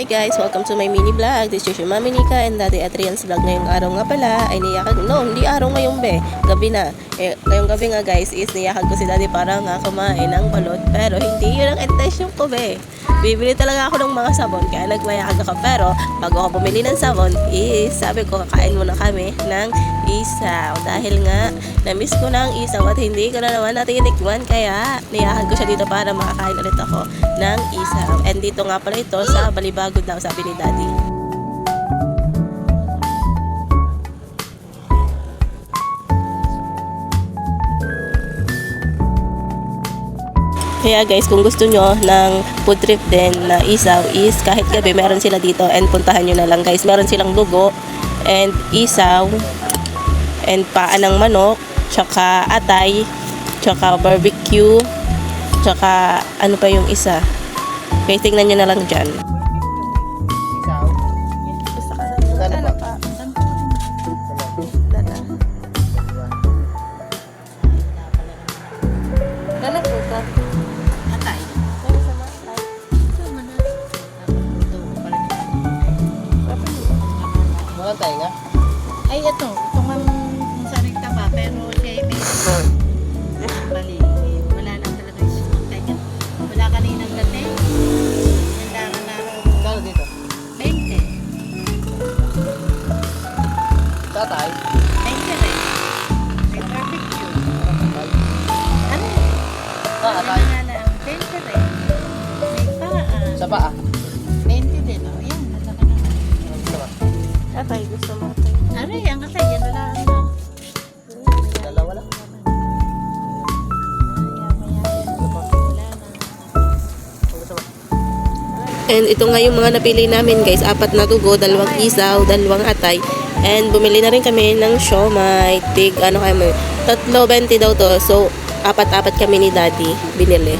Hi guys! Welcome to my mini vlog. This is your Mami Nika and Daddy Adrian's vlog. Ngayong araw nga pala ay niyakan. No, hindi araw ngayon be. Gabi na. Ngayong gabi nga guys is niyakan ko si Daddy para nga kumain ng balot. Pero hindi yun ang intention ko be. Bibili talaga ako ng mga sabon kaya nagmayakag ako. Pero bago ako bumili ng sabon is sabi ko kakain muna kami ng isaw. Dahil nga na-miss ko na ang isaw at hindi ko na naman natitikman. Kaya niyakan ko siya dito para makakain ulit ako ng isaw. And dito nga pala ito sa Balibagod daw, sabi ni Daddy. Kaya guys, kung gusto nyo ng food trip din na isaw is kahit gabi meron sila dito and puntahan nyo na lang guys. Meron silang dugo and isaw and paa ng manok, tsaka atay, tsaka barbecue, tsaka ano pa yung isa. Kaya tingnan nyo na lang dyan. Tayo nga? Ay, ito nga sa nagtaba, pero siya ay may bali, wala lang talaga yung kanya. Wala kaninang dati. Nandaran na Kano dito? 20. Tatay? 20 rin. May barbecue. Ano? Tatay? Wala lang. 20 rin. May paa. Sa paa? 20 din. O, yan. Nalaka naman. Atay, gusto mo Aray, ang katay. Yan wala ano. Dalawa lang. And ito nga yung mga napili namin guys. 4 na tugo, 2 isaw, 2 atay. And bumili na rin kami ng siomay. Tig, ano kayo mo? 3.20 daw to. So, 4 kami ni Daddy binili.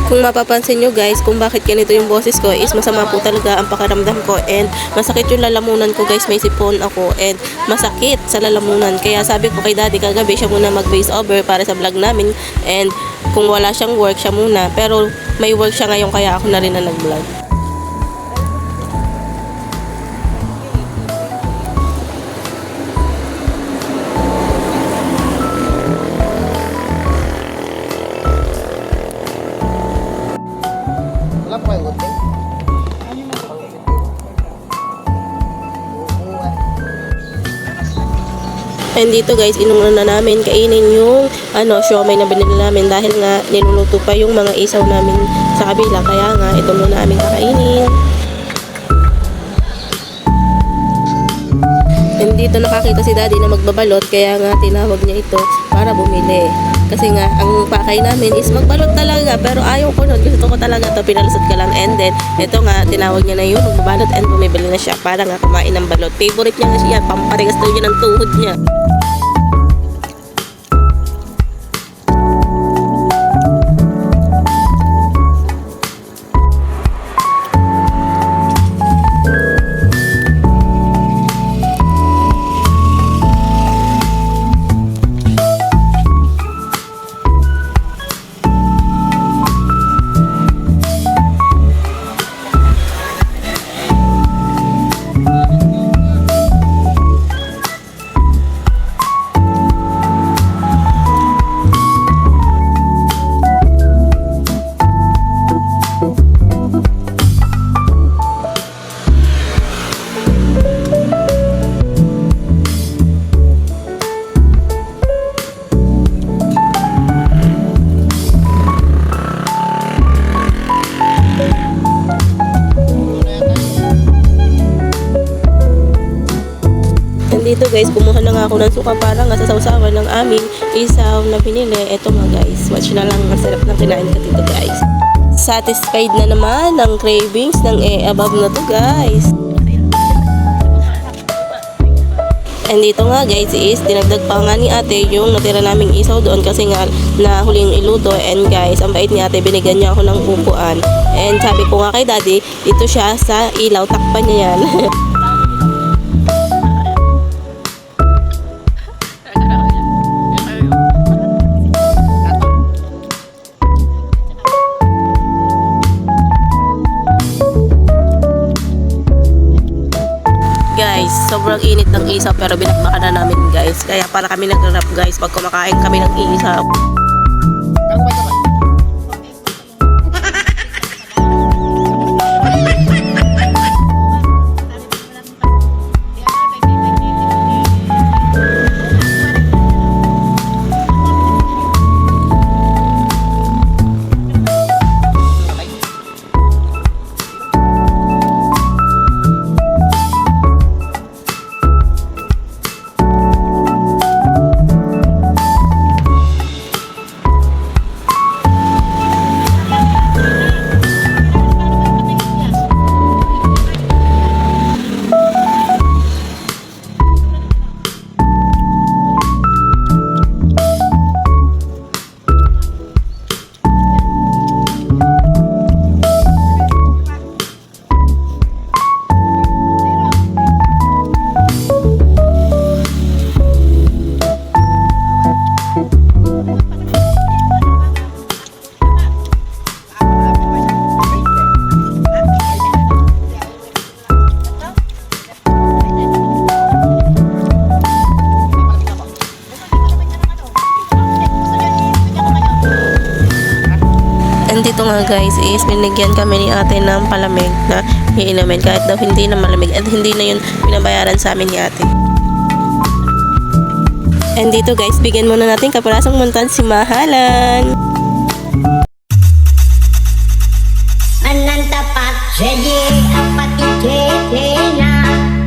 Kung mapapansin nyo guys, kung bakit ganito yung boses ko is masama po talaga ang pakiramdam ko. And masakit yung lalamunan ko guys. May sipon ako. And masakit sa lalamunan. Kaya sabi ko kay Daddy kagabi siya muna mag-voice over para sa vlog namin. And kung wala siyang work, siya muna. Pero may work siya ngayon kaya ako na rin na nag-vlog. Wala po kayong gunting? And dito guys, inuuna na namin kainin yung siomay na binili namin dahil nga niluluto pa yung mga isaw namin sa kabila. Kaya nga, ito muna namin kakainin. And dito nakakita si Daddy na magbabalot kaya nga tinawag niya ito para bumili. Kasi nga, ang pakay namin is magbalot talaga. Pero ayaw ko nun. Gusto ko talaga ito. Pinalusot ka lang. And then, ito nga, tinawag niya na yun. Magbabalot and bumibili na siya para nga kumain ng balot. Favorite niya nga siya. Pamparigas daw niya ng tuhod niya. Dito guys, kumuha na nga ako ng suka para nga sa sausawan ng aming isaw na pinili. Eto nga guys, watch na lang ang sarap ng kinain ko dito guys. Satisfied na naman ng cravings ng above na to guys. And dito nga guys is dinagdag pa nga ni ate yung natira naming isaw doon kasi nga na huling iluto. And guys, ang bait ni ate, binigyan niya ako ng upuan. And sabi ko nga kay Daddy, dito siya sa ilaw, takpan niya yan. guys, sobrang init ng isaw pero binakbakan na namin guys. Kaya para kami nag-rap guys pag kumakain kami ng isaw. Kamay, kamay. And dito nga guys is binigyan kami ni ate ng palamig na iinumin kahit daw hindi na malamig at hindi na yun binabayaran sa amin ni ate. And dito guys, bigyan muna natin kaparasong muntan si Mahalan. Anantapat jadi apati tete na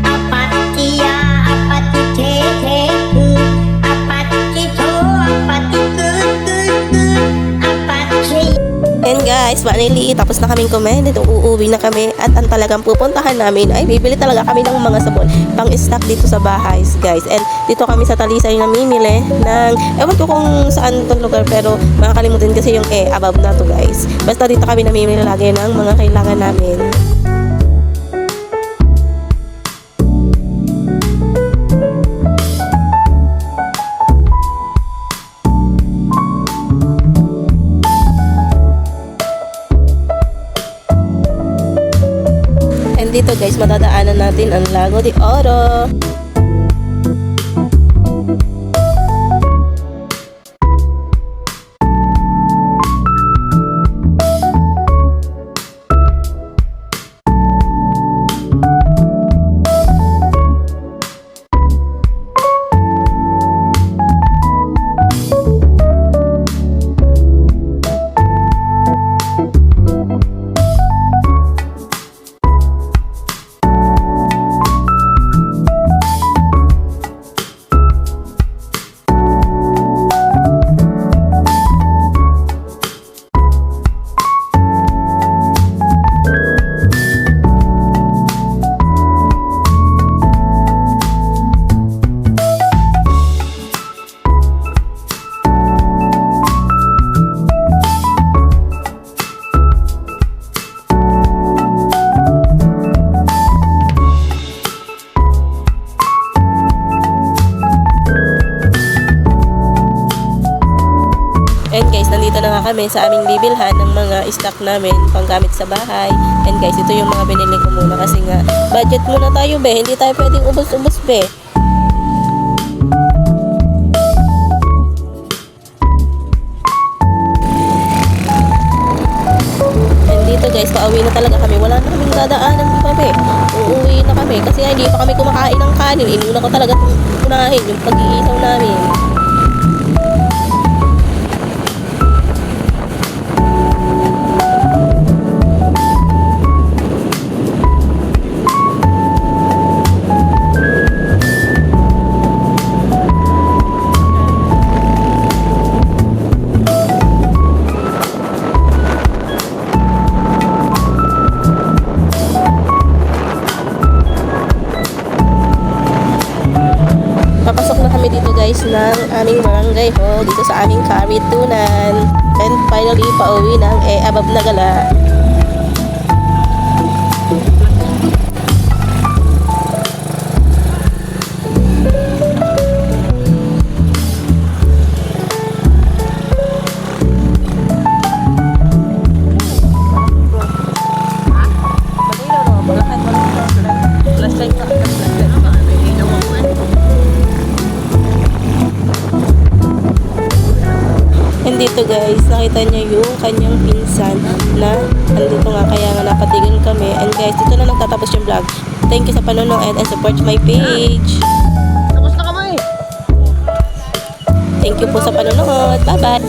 apatia apati tete apati to apati apati. And guys, finally, tapos na kaming kumain. Dito uuwi na kami at ang talagang pupuntahan namin ay bibili talaga kami ng mga sabon pang stock dito sa bahay guys. And dito kami sa Talisay namimili ng, ewan ko kung saan itong lugar pero makakalimutin kasi yung above na to guys. Basta dito kami namimili lagi ng mga kailangan namin. And dito guys, matadaanan natin ang Lago de Oro. And guys, nandito na nga kami sa aming bibilhan ng mga stock namin panggamit sa bahay. And guys, ito yung mga binili ko muna kasi nga budget muna tayo be. Hindi tayo pwedeng ubos-ubos be. And dito guys, pauwi na talaga kami. Wala na kaming dadaanan pa be. Uuwi na kami kasi hindi pa kami kumakain ng kanin. Inuna ko talaga unahin yung pag-iisaw namin. Papasok na kami dito guys ng aming barangay hall dito sa aming Karitunan. And finally, pauwi ng above na gala. Flashlight dito guys, nakita niya yung kanyang pinsan na andito nga, kaya nga napatigil kami. And guys, dito na nagtatapos yung vlog. Thank you sa panonood and support my page. Tapos na kami. Thank you po sa panonood. Bye-bye!